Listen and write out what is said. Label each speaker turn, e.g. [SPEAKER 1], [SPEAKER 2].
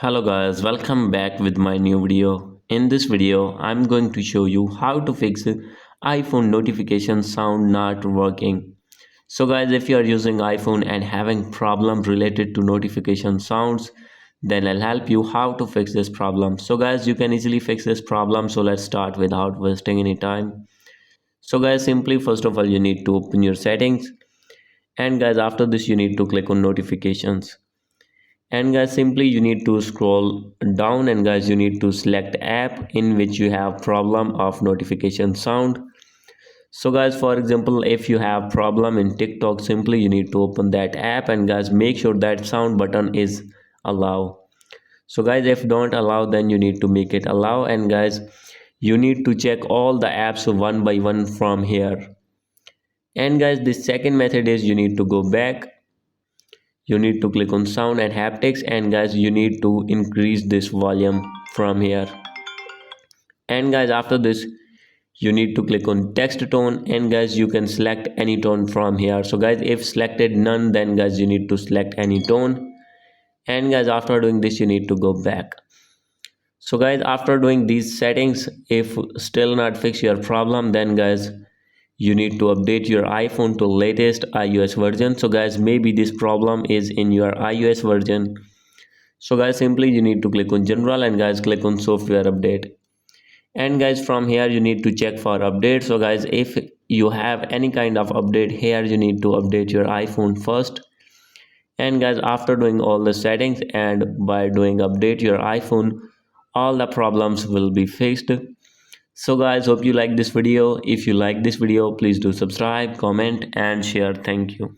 [SPEAKER 1] Hello guys, welcome back with my new video. In this video, I'm going to show you how to fix iPhone notification sound not working. So guys, if you are using iPhone and having problems related to notification sounds, then I'll help you how to fix this problem. So guys, you can easily fix this problem. So let's start without wasting any time. So guys, simply first of all, you need to open your settings. And guys, after this, you need to click on notifications, and guys simply you need to scroll down, and guys you need to select app in which you have problem of notification sound. So guys, for example, if you have problem in TikTok, simply you need to open that app, and guys make sure that sound button is allow. So guys, if don't allow, then you need to make it allow, and guys you need to check all the apps one by one from here. And guys, the second method is you need to go back. You need to click on sound and haptics, and guys you need to increase this volume from here. And guys, after this you need to click on text tone, and guys you can select any tone from here. So guys, if selected none, then guys you need to select any tone. And guys, after doing this, you need to go back. So guys, after doing these settings, if still not fix your problem, then guys you need to update your iPhone to latest iOS version. So guys, maybe this problem is in your iOS version. So guys, simply you need to click on general, and guys click on software update. And guys, from here you need to check for update. So guys, if you have any kind of update here, you need to update your iPhone first. And guys, after doing all the settings and by doing update your iPhone, all the problems will be fixed. So guys, hope you like this video. If you like this video, please do subscribe, comment and share. Thank you.